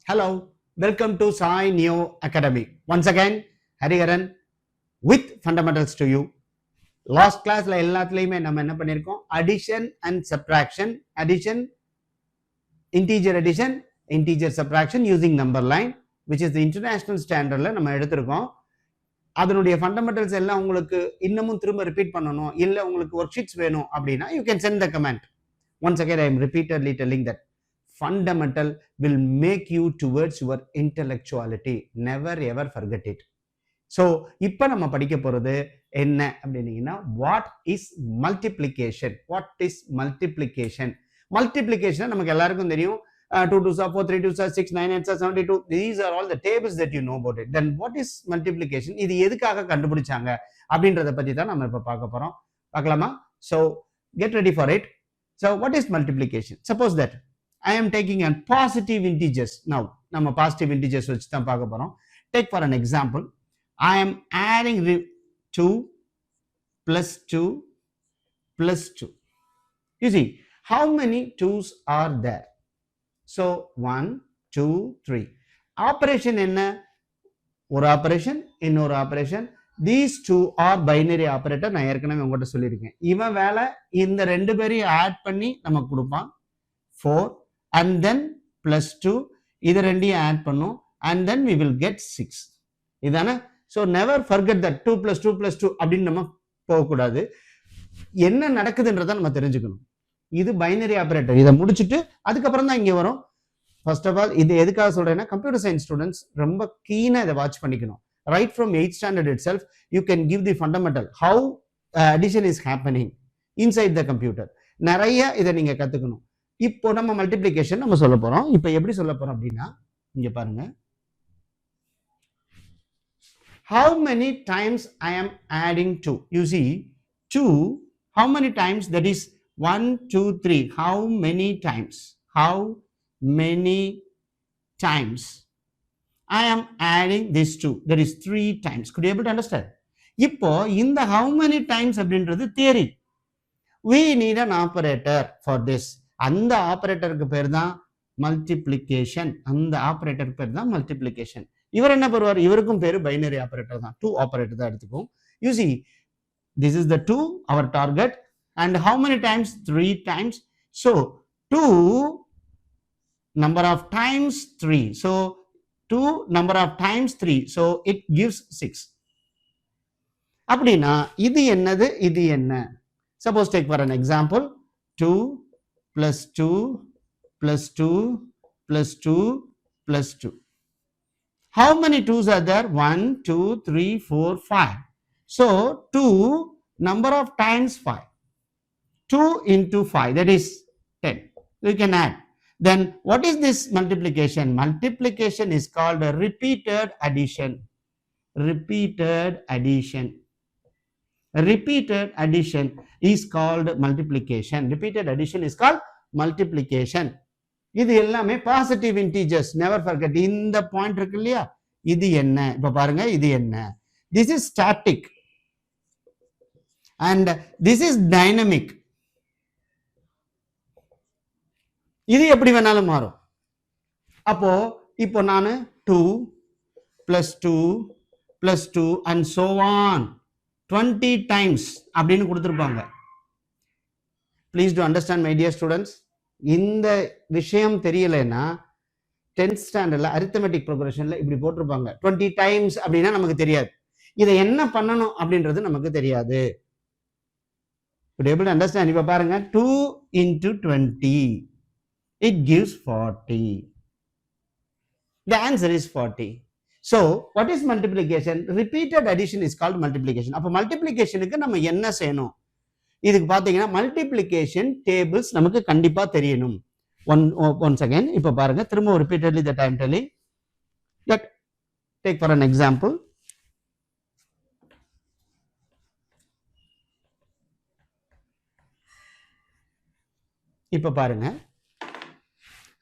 Hello, welcome to Sai Neo Academy. Once again, Hariharan with fundamentals to you. Last class la எல்லாத்துலயுமே நம்ம என்ன பண்ணிருக்கோம்? Addition and subtraction, integer subtraction using number line, which is the international standardல நம்ம எடுத்திருக்கோம். அதனுடைய fundamentals எல்லாம் உங்களுக்கு இன்னமும் திரும்ப ரிப்பீட் பண்ணணும், இல்ல உங்களுக்கு worksheets வேணும் அப்படின்னா you can send the comment. Once again, I am repeatedly telling that fundamental will make you towards your intellectuality. Never ever forget it. So இப்போ நம்ம படிக்க போறது என்ன அப்படினீங்கன்னா, what is multiplication? What is multiplication? Multiplication நமக்கு எல்லாருக்கும் தெரியும். 2 2s are 4, 3 2s are 6, 9 8s are 72. These are all the tables that you know about it. Then what is multiplication? இது எதுக்காக கண்டுபிடிச்சாங்க அப்படின்றத பத்தி தான் நம்ம இப்ப பார்க்க போறோம். பார்க்கலாமா? So get ready for it. So what is multiplication? Suppose that I am taking a positive integers. Now நம்ம positive integers வச்சு தான் பார்க்க போறோம். Take for an example, I am adding 2 plus 2 plus 2. You see, how many 2s are there? So 1 2 3. Operation என்ன? ஒரு operation, இன்னொரு operation. These two are binary operator. நான் ஏற்கனவே உங்கள்கிட்ட சொல்லியிருக்கேன். இவன் வேலை இந்த ரெண்டு பேரையும் ஆட் பண்ணி நமக்கு கொடுப்பான் 4 and then plus 2. இது ரெண்டையும் ஆட் பண்ணும் and then we will get 6. இதானே? So never forget that 2 plus 2 plus 2 அப்படின்னு நம்ம போகக்கூடாது. என்ன நடக்குதுன்றதை நம்ம தெரிஞ்சுக்கணும். இது பைனரி ஆபரேட்டர். இதை முடிச்சுட்டு அதுக்கப்புறம் தான் இங்கே வரும். ஃபர்ஸ்ட் ஆஃப் ஆல் இது எதுக்காக சொல்றேன்னா, கம்ப்யூட்டர் சயின்ஸ் ஸ்டூடெண்ட்ஸ் ரொம்ப கீனா இதை வாட்ச் பண்ணிக்கணும். Right from 8th standard itself, you can give the fundamental how addition is happening inside the computer. நிறைய இதை நீங்க கத்துக்கணும். இப்போ நம்ம மல்டிப்ளிகேஷன் நம்ம சொல்ல போறோம். இப்போ எப்படி சொல்ல போறோம் அப்படின்னா, இங்க பாருங்க, how many times I am adding 2. You see 2, how many times? That is 1 2 3. How many times? How many times I am adding this 2? That is 3 times. Could you able to understand? இப்போ இந்த how many times அப்படின்றது theory. We need an operator for this. அந்த ஆபரேட்டருக்கு பேர் தான் multiplication. அந்த ஆபரேட்டருக்கு பேர் தான் multiplication. இவர் என்ன பண்ணுவார்? இவருக்கும் பேரு பைனரி ஆபரேட்டர் தான். 2 ஆபரேட்டர் தான் எடுத்துக்கும். You see, this is the 2, our target. And how many times? 3 times. So 2 number of times 3. So 2 number of times 3. So it gives 6. அப்படின்னா இது என்னது, இது என்ன? Suppose take for an example, 2 plus 2 plus 2 plus 2 plus 2. How many 2s are there? 1 2 3 4 5. So 2 number of times 5. 2 into 5, that is 10. You can add. Then what is this multiplication? Multiplication is called a repeated addition. Repeated addition. Repeated addition is called multiplication. Repeated addition is called multiplication. இது எல்லாமே positive integers. Never forget. இந்த point இருக்கு இல்லையா, இது என்ன? இப்ப பாருங்க, இது என்ன? This is static and this is dynamic. இது எப்படி வேணாலும் மாறும். அப்போ இப்போ நான் 2 plus 2 plus 2 and so on 20 times அப்படின்னு கொடுத்துருப்பாங்க. Please do understand, my dear students. இந்த விஷயம் தெரியலைன்னா 10th ஸ்டாண்டர்ட்ல அரித்மெட்டிக் ப்ரோக்ரஷன்ல இப்படி போட்டிருப்பாங்க 20 times அப்படின்னா நமக்கு தெரியாது. இதை என்ன பண்ணணும் அப்படின்றது நமக்கு தெரியாது. Could you able to understand? இப்ப பாருங்க, 2 into 20, it gives 40. The answer is 40. So what is multiplication? Repeated addition is called multiplication. அப்ப மல்டிப்ளிகேஷனுக்கு நம்ம என்ன செய்யணும்? இதுக்கு பாத்தீங்கன்னா மல்டிப்ளிகேஷன் டேபிள்ஸ் நமக்கு கண்டிப்பா தெரியணும். once again, இப்ப பாருங்க, திரும்ப repeatedly that I am telling. Let take for an example. இப்ப பாருங்க,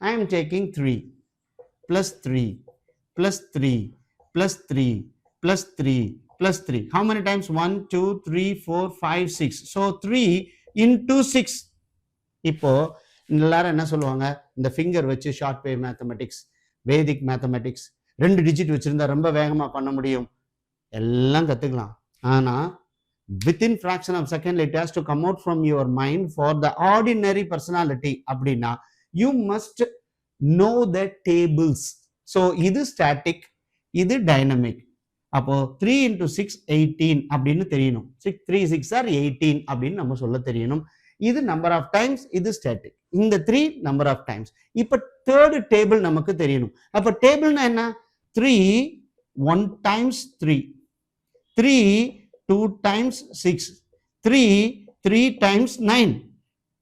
I am taking 3 plus 3 plus 3 plus 3 plus 3 plus 3. How many times? 1 2 3 4 5 6. So 3 into 6. இப்போ எல்லாரும் என்ன சொல்லுவாங்க, இந்த ஃபிங்கர் வச்சு ஷார்ட் வேவ் மேத்தமெட்டிக்ஸ் வேதிக் மேத்தமெட்டிக்ஸ், 2 டிஜிட் வச்சிருந்தா ரொம்ப வேகமா பண்ண முடியும், எல்லாம் கத்துக்கலாம். ஆனா within fraction of second it has to come out from your mind for the ordinary personality அப்படின்னா you must know the tables. so இது static, இது dynamic. அப்போ 3 into 6 18 அப்படின்னு தெரியணும். 3 6 are 18 அப்படின்னு நம்ம சொல்ல தெரியணும். இது number of times, இது static. இந்த 3 number of times. இப்போ third table நமக்கு தெரியணும். அப்போ டேபிள்னா என்ன? 3 1 times 3, 3 2 times 6, 3 3 times 9.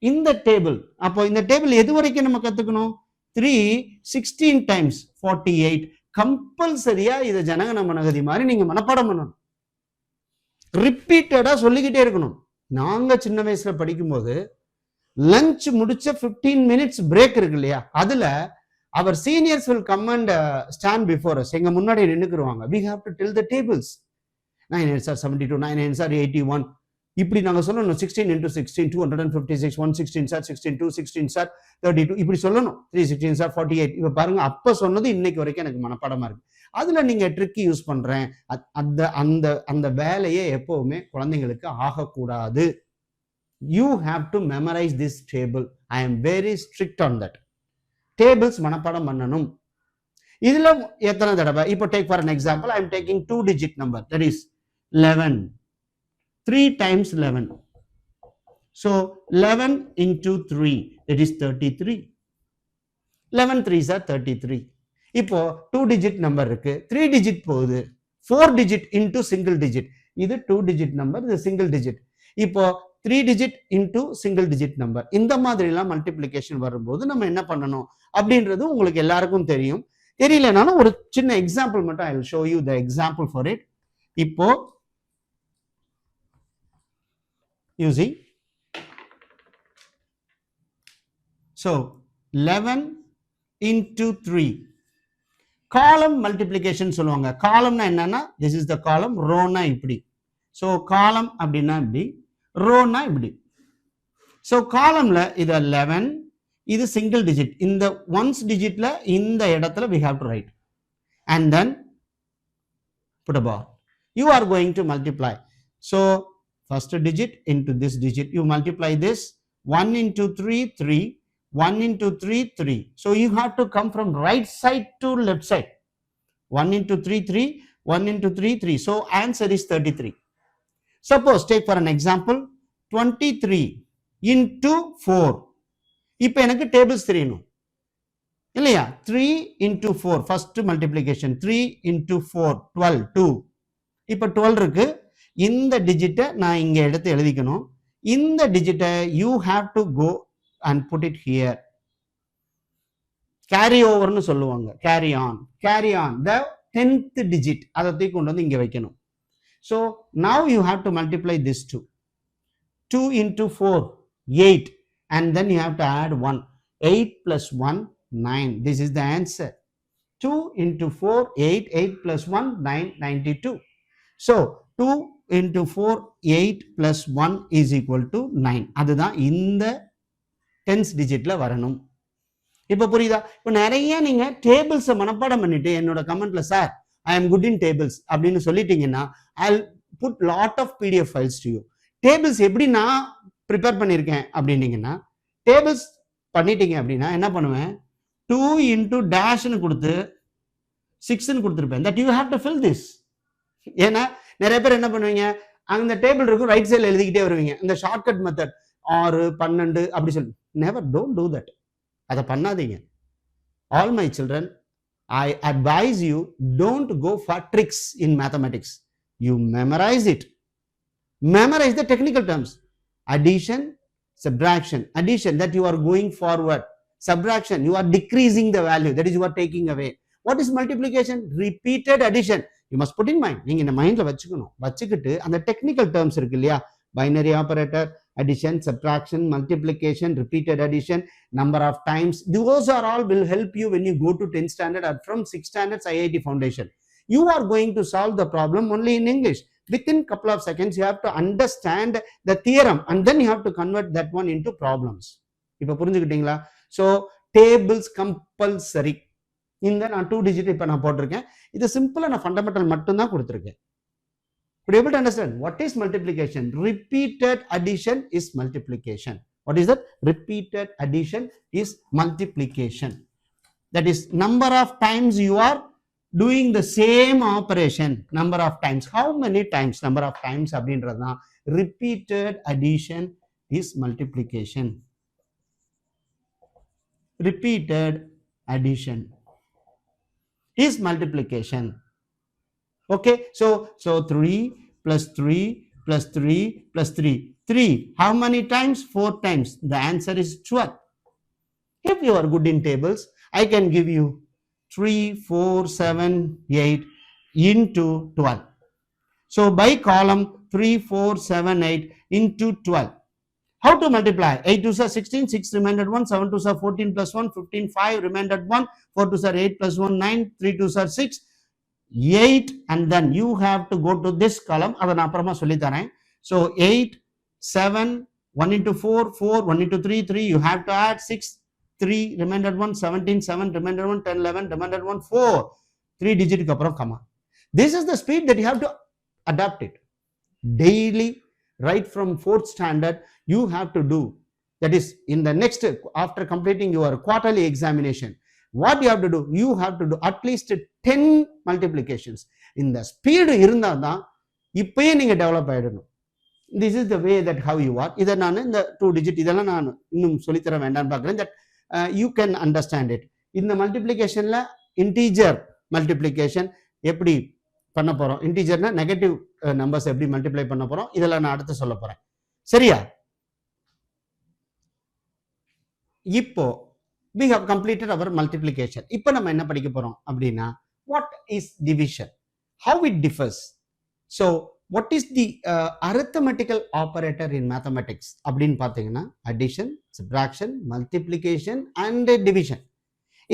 இந்த டேபிள். அப்போ இந்த டேபிள் எது வரைக்கும் நம்ம கத்துக்கணும்? 3 16 times 48. கம்பல்சரியா இதை ஜனகணமனகதி மாதிரி நீங்க மனப்பாடம் பண்ணணும். ரிப்பீட்டடா சொல்லிக்கிட்டே இருக்கணும். நாங்க சின்ன வயசுல படிக்கும்போது லஞ்ச் முடிச்ச 15 minutes பிரேக் இருக்கு இல்லையா, அதுல அவர் seniors will come and stand before us. எங்க முன்னாடி நின்னுக்குருவாங்க. we have to tell the tables. 9 8 are 72, 9 9 are 81. இப்படி நாங்க சொல்லணும். 16 into 16 256, 116 சார் 16, 216 சார் 32 இப்படி சொல்லணும். 316 சார் 48. இப்ப பாருங்க, அப்ப சொன்னது இன்னைக்கு வரைக்கும் எனக்கு மனப்பாடமா இருக்கு. அதுல நீங்க ட்ரிக் யூஸ் பண்றேன். அந்த அந்த அந்த வேலையை எப்பவுமே குழந்தைங்களுக்கு ஆகக்கூடாது. you have to memorize this table. I am very strict on that. tables மனப்பாடம் பண்ணணும். இதுல எத்தனை தடவை? இப்போ take for an example, I am taking 2 digit number, that is 11. 3 times 11. So 11 into 3, that is 33. 11 3s are 33. இப்போ 2 digit number இருக்கு, 3 digit போகுது, 4 digit into single digit. இது 2 digit number, இது single digit. இப்போ 3 digit into single digit number. இந்த மாதிரிலாம் multiplication வரும்போது நம்ம என்ன பண்ணணும் அப்படின்றது உங்களுக்கு எல்லாருக்கும் தெரியும். தெரியலனாலும் ஒரு சின்ன எக்ஸாம்பிள் மட்டும் I will show you the example for it. இப்போ using so 11 into 3 column multiplication சொல்லுவாங்க. காலம்னா என்னன்னா this is the column, Rona இப்படி. so column அப்படின்னா இப்படி, ரோனா இப்படி. so columnல இது 11, இது single digit. இந்த ones digitல இந்த இடத்துல we have to write and then put a bar. you are going to multiply. so first digit into this digit, you multiply this. 1 into 3 3, 1 into 3 3. so you have to come from right side to left side. 1 into 3 3, 1 into 3 3. so answer is 33. suppose take for an example 23 into 4. இப்போ எனக்கு tables தெரியணும் இல்லையா? 3 into 4 first multiplication, 3 into 4 12 2. இப்போ 12 இருக்கு. இந்த டிஜிட்டை நான் இங்க எடுத்து எழுதிக்கணும். இந்த டிஜிட்டை you have to go and put it here. carry over னு சொல்லுவாங்க. carry on the 10th digit அதை தூக்கி கொண்டு வந்து இங்க வைக்கணும். so now you have to multiply this 2 into 4 8, and then you have to add 1. 8 plus 1 9. this is the answer. 2 into 4 8, 8 plus 1 9, 92. so 2 into 4 8 plus 1 is equal to 9. அதுதான் இந்த 10th digitல வரணும். இப்போ புரியுதா? இப்போ நிறைய நீங்க டேபிள்ஸ் மனப்பாடம் பண்ணிட்டு என்னோட கமெண்ட்ல sir I am good in tables அப்படின்னு சொல்லிட்டீங்கன்னா I'll put lot of PDF files to you. Tables எப்படி நான் ப்ரிப்பேர் பண்ணியிருக்கேன் அப்படின்னீங்கன்னா, டேபிள்ஸ் பண்ணிட்டீங்க அப்படின்னா என்ன பண்ணுவேன், 2 into டேஷ்னு கொடுத்து 6ன்னு கொடுத்துருப்பேன். That you have to fill this. ஏன்னா நிறைய பேர் என்ன பண்ணுவீங்க, அந்த டேபிள் இருக்கும் ரைட் சைடில் எழுதிக்கிட்டே வருவீங்க. இந்த ஷார்ட்கட் மெத்தட் 6 12 அப்படி சொல்லி நெவர் டோன்ட் டூ தட். அதை பண்ணாதீங்க. All my children, I advise you, don't go for tricks in mathematics. You memorize it. Memorize the technical terms. Addition, subtraction. Addition, that you are going forward. Subtraction, you are decreasing the value, that is you are taking away. What is multiplication? Repeated addition. You must put in mind. நீங்க இந்த மைண்ட்ல வச்சுக்கணும். வச்சுக்கிட்டு அந்த technical terms இருக்கு இல்லையா, binary operator, addition, subtraction, multiplication, repeated addition, number of times, those are all will help you when you go to 10th standard or from 6th standard IIT foundation. You are going to solve the problem only in English. Within couple of seconds you have to understand the theorem and then you have to convert that one into problems. இப்போ புரிஞ்சுக்கிட்டீங்களா? so tables compulsory. இந்த நான் 2 digit இப்போ நான் போட்டிருக்கேன். இது சிம்பிளா நான் ஃபண்டமெண்டல் மட்டும் தான் கொடுத்திருக்கேன். Could you able to understand what is multiplication? Repeated addition is multiplication. What is that? Repeated addition is multiplication. That is number of times you are doing the same operation. Number of times. How many times? Number of times அப்படின்றதுனா repeated addition is multiplication. Repeated addition is multiplication. Okay, so 3 plus 3 plus 3 plus 3. 3. How many times? 4 times. The answer is 12. If you are good in tables, I can give you 3, 4, 7, 8 into 12. So by column 3, 4, 7, 8 into 12. How to multiply? 8 2s are 16, 6 remainder 1, 7 2s are 14 plus 1, 15, 5 remainder 1, 4 2s are 8 plus 1, 9, 3 2s are 6, 8, and then you have to go to this column. அதை நான் அப்புறமா சொல்லி தரேன். So 8, 7, 1 into 4, 4, 1 into 3, 3, you have to add 6, 3, remainder 1, 17, 7, remainder 1, 10, 11, remainder 1, 4, 3 digit க்கு அப்புறம் comma. This is the speed that you have to adapt it. Daily, right from 4th standard, you have to do. That is, in the next, after completing your quarterly examination, what you have to do? You have to do at least 10 multiplications. இந்த speed இருந்தால் தான் இப்பயே நீங்கள் develop ஆகிடணும். This is the way that how you are. இதை நான் இந்த 2 digit இதெல்லாம் நான் இன்னும் சொல்லித்தர வேண்டாம்னு பார்க்குறேன். That you can understand it. இந்த மல்டிப்ளிகேஷனில் இன்டீஜர் மல்டிப்ளிகேஷன் எப்படி பண்ண போகிறோம், இன்டீஜர்னா நெகட்டிவ் நம்பர்ஸ் எப்படி மல்டிப்ளை பண்ண போகிறோம், இதெல்லாம் நான் அடுத்து சொல்ல போகிறேன். சரியா? இப்போ we have completed our multiplication. இப்போ நம்ம என்ன படிக்க போறோம் அப்படின்னா, what is division, how it differs. So what is the arithmetical operator in mathematics அப்படின்னு பார்த்தீங்கன்னா, addition, subtraction, multiplication and division.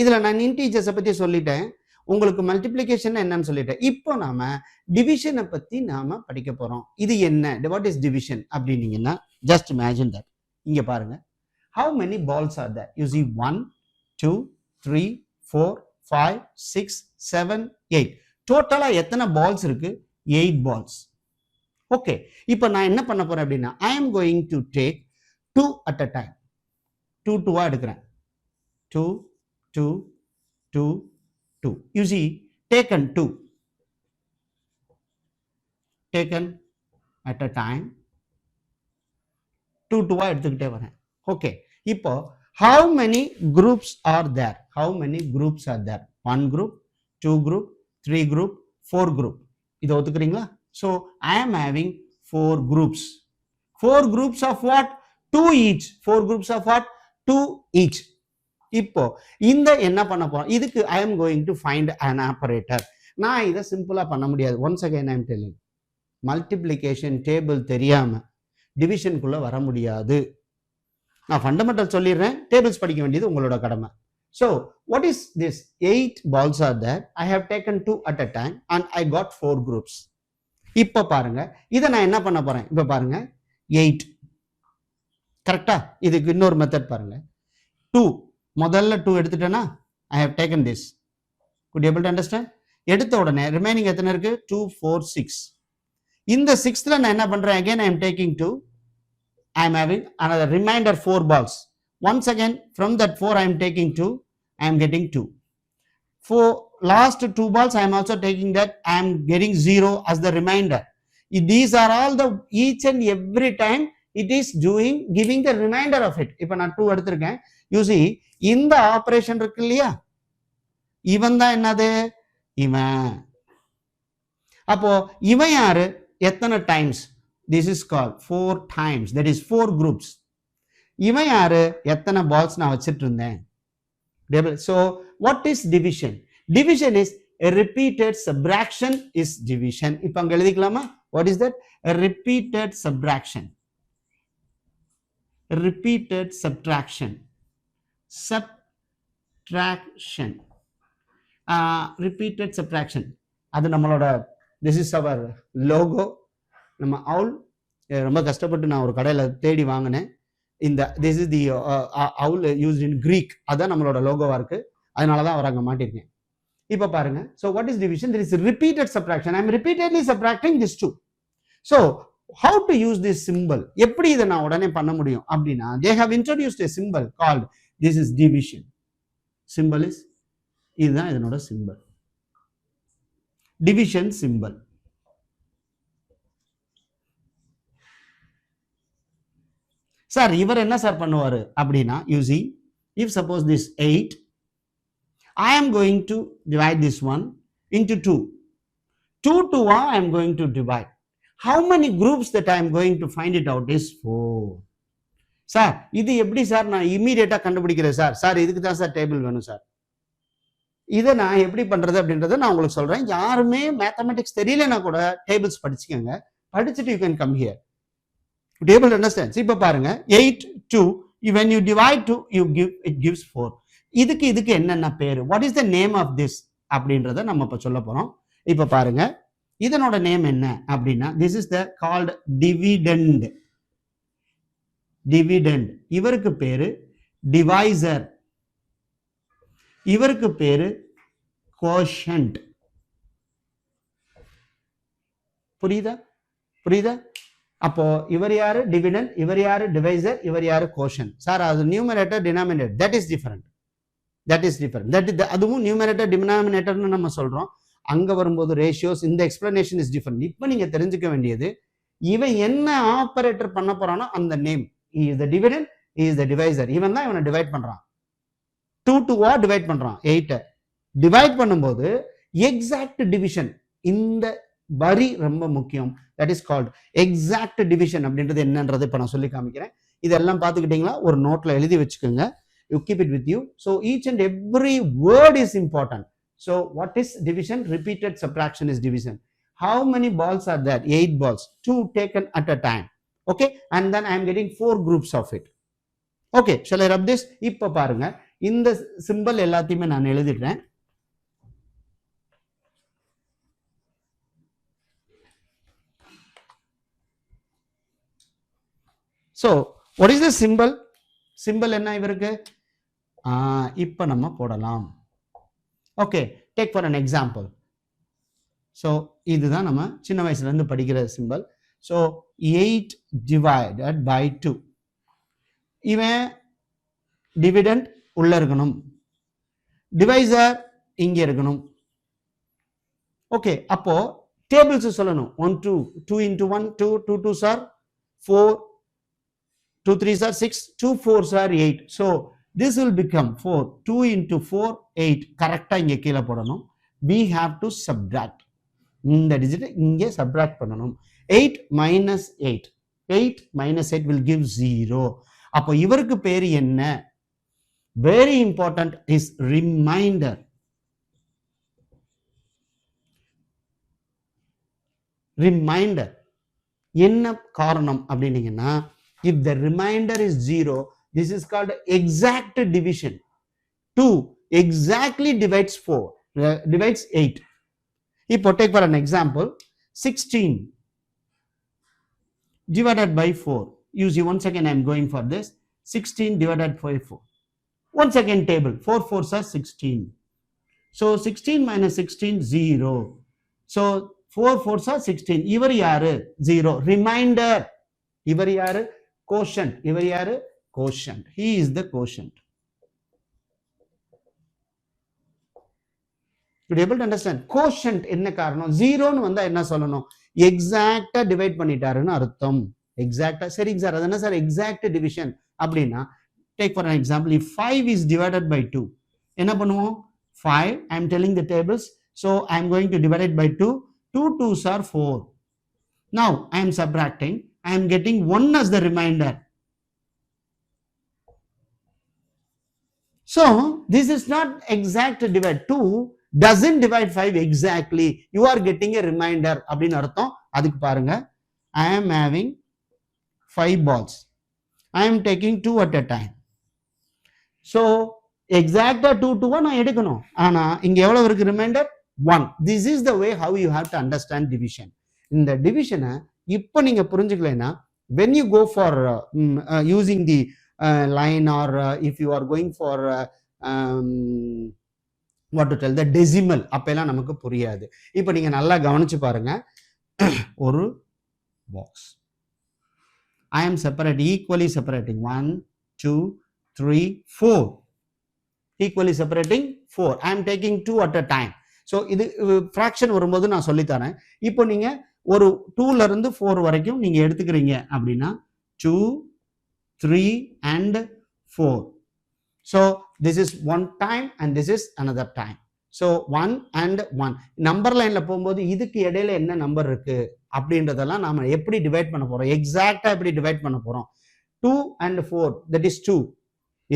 இதுல நான் இன்டீஜர்ஸை பத்தி சொல்லிட்டேன், உங்களுக்கு மல்டிப்ளிகேஷன் என்னன்னு சொல்லிட்டேன். இப்போ நாம டிவிஷனை பத்தி நாம படிக்க போறோம். இது என்ன, what is division அப்படின்னீங்கன்னா, just imagine that. இங்க பாருங்க, how many balls are there? You see 1, 2, 3, 4, 5, 6, 7, 8. டோட்டலா எத்தனை balls இருக்கு? 8 balls. ஓகே, இப்போ நான் என்ன பண்ண போறேன் அப்படின்னா, I am going to take 2 at a time. 2 2 எடுக்கிறேன். 2 2 2 2. You see, taken 2. Taken at a time. 2 2 எடுத்துக்கிட்டே வரேன். ஓகே, இப்போ how many groups are there? How many groups are there? 1 group, 2 group, 3 group, 4 group. இதை ஒத்துக்கிறீங்களா? So I am having 4 groups. 4 groups of what? 2 each. 4 groups of what? 2 each. இப்போ இந்த என்ன பண்ண போறோம், இதுக்கு I am going to find an operator. நான் இதை சிம்பிளா பண்ண முடியாது. Once again I am telling, multiplication table தெரியாம டிவிஷனுக்குள்ள வர முடியாது. நான் ஃபண்டமெண்டல் சொல்லிடுறேன், டேபிள்ஸ் படிக்க வேண்டியது உங்களோட கடமை. So what is this? 8 balls are there. I have taken 2 at a time and I got 4 groups. இப்போ பாருங்க, இதை நான் என்ன பண்ண போறேன். இப்போ பாருங்க, 8 கரெக்டா? இதுக்கு இன்னொரு மெத்தட் பாருங்க. 2 முதல்ல 2 எடுத்துட்டேன்னா, I have taken this. Could you able to understand? எடுத்த உடனே ரிமைனிங் எத்தனை இருக்கு? 2, 4, 6. இந்த 6th நான் என்ன பண்றேன்? Again I am taking 2. I am having another remainder 4 balls. Once again from that 4 I am taking 2. I am getting 2. For last 2 balls I am also taking that. I am getting 0 as the remainder. These are all the each and every time it is doing giving the remainder of it. இப்போ நான் 2 எடுத்திருக்கேன். You see, இந்த operation இருக்கு இல்லையா, இவன் தான் என்னது? இவன். அப்போ இவன் யாரு? எத்தனை times? This is called 4 times. That is 4 groups. இவன் யாரு? எத்தனை balls நான் வச்சிட்டு இருந்தேன்? So what is division? Division is a repeated subtraction is division. இப்போ அங்க எழுதிக்கலாமா? What is that? A repeated subtraction. Repeated subtraction. Subtraction. Repeated subtraction. அது நம்மளோட, this is our logo. நம்ம அவுல் ரொம்ப கஷ்டப்பட்டு நான் ஒரு கடையில் தேடி வாங்கினேன். இந்த this is the owl used in Greek. அதான் நம்மளோட லோகோவா இருக்கு. அதனால தான் அவர் அங்கே மாட்டிருக்கேன். இப்ப பாருங்க. So what is division? There is repeated subtraction. I am repeatedly subtracting this 2. So how to use this symbol? எப்படி இதை நான் உடனே பண்ண முடியும் அப்படின்னா, they have introduced a symbol called, this is division. Symbol is, இதுதான் இதனோட symbol. Division symbol. சார் இவர் என்ன சார் பண்ணுவாரு அப்படின்னா, you see, if suppose this 8, I am going to divide this one into 2. 2 to 1 I am going to divide. How many groups that I am going to find it out is 4. Sir இது எப்படி sir நான் இமீடியட்டா கண்டுபிடிக்கிறேன் sir? Sir இதுக்கு தான் sir table வேணும் sir. இதை நான் எப்படி பண்றது அப்படின்றத நான் உங்களுக்கு சொல்றேன். யாருமே மேத்தமெட்டிக்ஸ் தெரியலனா கூட டேபிள்ஸ் படிச்சுக்கங்க. படிச்சுட்டு you can come here. Table understands. இப்ப பாருங்க 8 2, when you divide 2 you give, it gives 4. இதுக்கு என்னென்ன பேரு? What is the name of this அப்படின்றத நம்ம இப்ப சொல்ல போறோம். இப்ப பாருங்க இதனோட நேம் என்ன அப்படின்னா, this is the called dividend. Dividend. இவருக்கு பேரு divisor. இவருக்கு பேரு quotient. புரியுதா? அப்போ இவர் யாரு டிவிடெண்ட், இவர் யாரு டிவைசர், இவர் யாரு கோஷன். சார் அது numerator denominator, that is different. அதுவும் நியூமரேட்டர் டினாமினேட்டர்னு நம்ம சொல்றோம். அங்க வரும்போது ரேஷியோஸ், இந்த எக்ஸ்பிளனேஷன் இஸ் டிஃபரெண்ட். இப்போ நீங்க தெரிஞ்சுக்க வேண்டியது, இவன் என்ன ஆபரேட்டர் பண்ண போறானோ அந்த name. he is the dividend, he is the divisor. இவன் தான் இவனை டிவைட் பண்றான். 2 to டிவைட் பண்றான் 8. டிவைட் பண்ணும்போது எக்ஸாக்ட் டிவிஷன், இந்த வரி ரொம்ப முக்கியம். That is called exact division. அப்படின்றது என்னன்றது இப்ப நான் சொல்லி காமிக்கிறேன். இதெல்லாம் பார்த்துக்கிட்டீங்களா? ஒரு நோட்ல எழுதி வச்சுக்கோங்க. You keep it with you. So each and every word is important. So what is division? Repeated subtraction is division. How many balls are there? 8 balls. 2 taken at a time. Okay, and then I am getting 4 groups of it. Okay, shall I rub this? இப்ப பாருங்க, இந்த symbol எல்லாத்தையுமே நான் எழுதிடுறேன். So what is the symbol? Symbol என்ன இவருக்கு? இப்ப நம்ம போடலாம். Okay, take for an example. So இதுதான் நம்ம சின்ன வயசுல இருந்து படிக்கிற சிம்பல். So 8 divided by 2. இவன் டிவிடெண்ட் உள்ள இருக்கணும், டிவைசர் இங்க இருக்கணும். ஓகே, அப்போ டேபிள்ஸ் சொல்லணும். 1 2 2 into 1 2 2 2s are 4, 2 3s are 6, 2 4s are 8. So this will become 4. 2 into 4 8. கரெக்டா இங்க கீழே போடணும். We have to subtract. இந்த டிஜிட் இங்கே சப்ட்ராக்ட் பண்ணணும். 8 minus 8. 8 minus 8 will give 0. அப்போ இவருக்கு பேரு என்ன? Very important is remainder. Remainder. என்ன காரணம் அப்படின்னீங்கன்னா, if the remainder is 0, this is called exact division. 2 exactly divides 4, divides 8. இப்போ take for an example, 16 divided by 4. You see, once again I am going for this. 16 divided by 4. Once again table, 4 4s are 16. So 16 minus 16, 0. So 4 4s are 16. இவர் யாரு? 0. Remainder. இவர் யாரு? Quotient. இவர் யாரு? Quotient. He is the quotient. You are able to understand? Quotient என்ன காரணம்? 0ன்னு வந்தா என்ன சொல்லணும்? எக்ஸாக்டா டிவைட் பண்ணிட்டாருன்னு அர்த்தம். எக்ஸாக்டா. சரிங்க சார், அது என்ன சார் எக்ஸாக்ட் டிவிஷன் அப்படின்னா, take for an example, if 5 is divided by 2, என்ன பண்ணுவோம்? 5, I am telling the tables, so I am going to divide it by 2. 2 2s are 4. Now I am subtracting, I am getting 1 as the remainder. So this is not exact divide. 2 doesn't divide 5 exactly. You are getting a remainder அப்படின்னு அர்த்தம். அதுக்கு பாருங்க, I am having 5 balls. I am taking 2 at a time. So exactly 2 to 1 நான் எடுக்கணும். ஆனா இங்க எவ்வளவு இருக்கு reminder? 1. This is the way how you have to understand division. இந்த டிவிஷனை இப்போ நீங்க புரிஞ்சுக்கலைன்னா, when you go for using the line or if you are going for what to tell the decimal அப்பெல்லாம் நமக்கு புரியாது. இப்போ நீங்க நல்லா கவனிச்சு பாருங்க. ஒரு box I am equally separating 1 2 3 4 equally separating 4. I am taking 2 at a time. So இது ஃப்ராக்ஷன் வரும்போது நான் சொல்லித்தரேன். இப்போ நீங்க ஒரு 2ல இருந்து 4 வரைக்கும் நீங்க எடுத்துக்கிறீங்க அப்படின்னா 2 3 and 4. So this is one time and this is another time. So 1 and 1 number லைன்ல போகும்போது இதுக்கு இடையில என்ன நம்பர் இருக்கு அப்படின்றதெல்லாம் நாம எப்படி டிவைட் பண்ண போறோம், எக்ஸாக்டா எப்படி டிவைட் பண்ண போறோம். 2 and 4 that is 2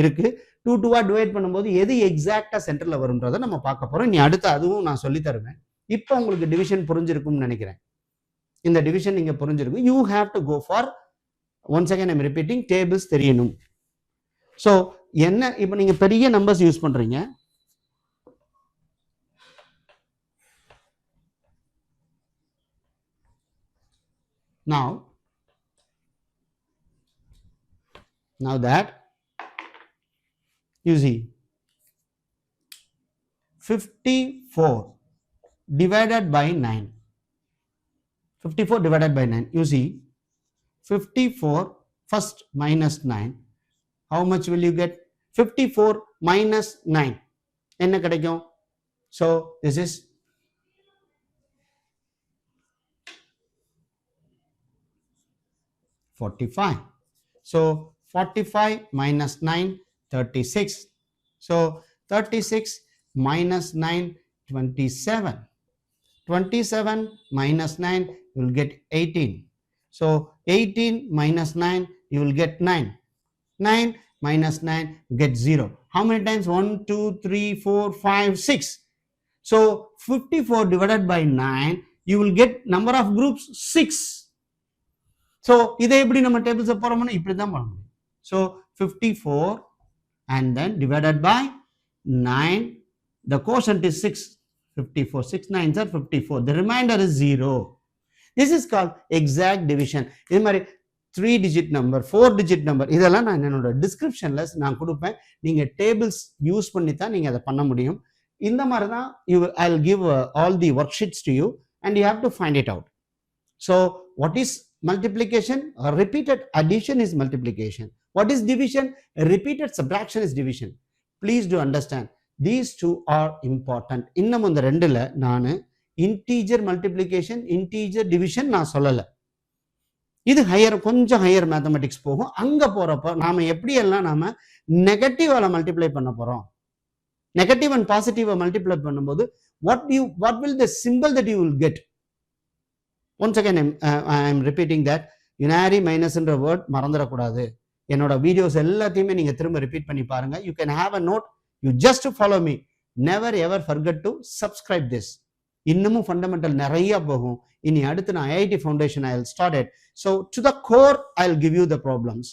இருக்கு. 2 2 டிவைட் பண்ணும்போது எது எக்ஸாக்டா சென்டர்ல வரும்ன்றதை நம்ம பார்க்க போறோம். நீ அடுத்து அதுவும் நான் சொல்லி தருவேன். இப்போ உங்களுக்கு டிவிஷன் புரிஞ்சிருக்கும்னு நினைக்கிறேன். இந்த டிவிஷன் நீங்க புரிஞ்சிருக்கும். You have to go for once again I'm repeating tables தெரியணும். ஸோ என்ன இப்போ நீங்க பெரிய நம்பர்ஸ் யூஸ் பண்றீங்க. Now that you see 54 divided by 9. 54 divided by 9. You see 54 first minus 9. How much will you get? 54 minus 9. என்ன கிடைக்கும்? So this is 45. So 45 minus 9, 36. So 36 minus 9, 27. 27 minus 9, you will get 18. So 18 minus 9, you will get 9. 9 minus 9, you get 0. How many times? 1, 2, 3, 4, 5, 6. So 54 divided by 9, you will get number of groups 6. So இதை எப்படி நம்ம tables போறோம்னா இப்படி தான் பண்ண முடியும். So 54 and then divided by 9, the quotient is 6. 54, 6 9s are 54. The remainder is 0. This is called exact division. இது மாதிரி 3 digit number, 4 digit number இதெல்லாம் நான் என்னோட டிஸ்கிரிப்ஷன்ல நான் கொடுப்பேன். நீங்க டேபிள்ஸ் யூஸ் பண்ணி தான் நீங்க அதை பண்ண முடியும். இந்த மாதிரி தான் I'll give all the worksheets to you and you have to find it out. So what is multiplication? Repeated addition is multiplication. What is division? Repeated subtraction is division. Please do understand. These two are important. இன்னும் இந்த ரெண்டுல நான் integer multiplication, integer division நான் சொல்லல. இது higher, கொஞ்சம் higher mathematics போகும். அங்க போறப்ப நாம எப்படி எல்லாம் நாம நெகட்டிவால மல்டிப்ளை பண்ண போறோம். நெகட்டிவ் அண்ட் பாசிட்டிவா மல்டிப்ளை பண்ணும்போது what will the symbol that you will get? Once again I am repeating that unary minus என்ற வேர்ட் மறந்துடக்கூடாது. என்னோட வீடியோஸ் எல்லாத்தையுமே நீங்க திரும்ப ரிப்பீட் பண்ணி பாருங்க. You can have a note. You just follow me. Never ever forget to subscribe this. இன்னமும் fundamental நிறைய போகும். இனி அடுத்து நான் IIT foundation I will start it. So to the core I will give you the problems.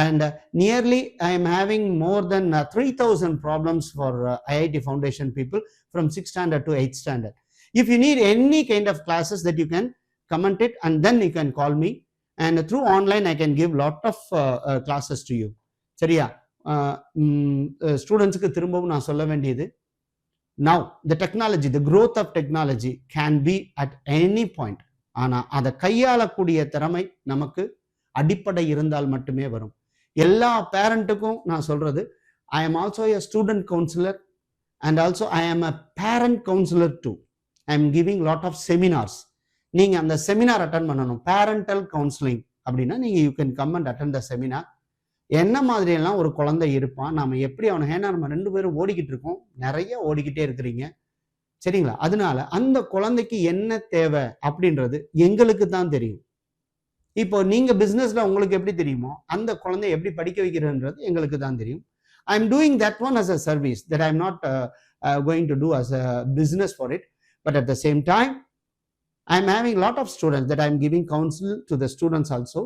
And nearly I am having more than 3,000 problems for IIT Foundation people from 6th standard to 8th standard. If you need any kind of classes that you can comment it and then you can call me, and through online I can give lot of classes to you. சரியா? ஸ்டூடெண்ட்ஸ்க்கு திரும்பவும் நான் சொல்ல வேண்டியது, now the technology, the growth of technology can be at any point. ஆனா அதை கையாளக்கூடிய திறமை நமக்கு அடிப்படை இருந்தால் மட்டுமே வரும். எல்லா பேரண்ட்டுக்கும் நான் சொல்றது, I am also a student counselor and also I am a parent counselor too. I am giving lot of seminars. நீங்க அந்த செமினார் அட்டெண்ட் பண்ணணும். பேரண்டல் கவுன்சிலிங் அப்படின்னா நீங்க you can come and attend the seminar. என்ன மாதிரி எல்லாம் ஒரு குழந்தை இருப்பான், நாம எப்படி அவனை, ஏன்னா நம்ம 2 பேரும் ஓடிக்கிட்டு இருக்கோம், நிறைய ஓடிக்கிட்டே இருக்கிறீங்க சரிங்களா? அதனால அந்த குழந்தைக்கு என்ன தேவை அப்படின்றது எங்களுக்கு தான் தெரியும். இப்போ நீங்க பிசினஸ்ல உங்களுக்கு எப்படி தெரியுமோ அந்த குழந்தை எப்படி படிக்க வைக்கிறதுன்றது எங்களுக்கு தான் தெரியும். I am doing that one as a service, that I am not going to do as a business for it, but at the same time I am having a lot of students that I am giving counsel to the students also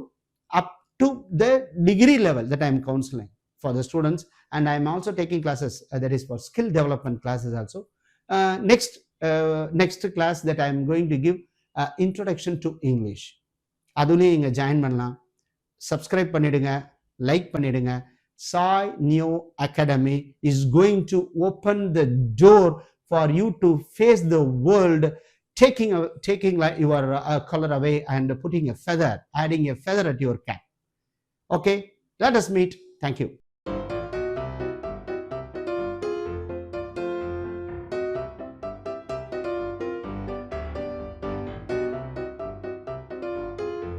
up to the degree level that I am counseling for the students, and I am also taking classes that is for skill development classes also. Next class that I am going to give introduction to English. அதுலயும் நீங்க join பண்ணலாம். Subscribe பண்ணிடுங்க, like பண்ணிடுங்க. Sai Neo Academy is going to open the door for you to face the world, taking like your color away and putting a feather, adding a feather at your cap. Okay, let us meet. Thank you.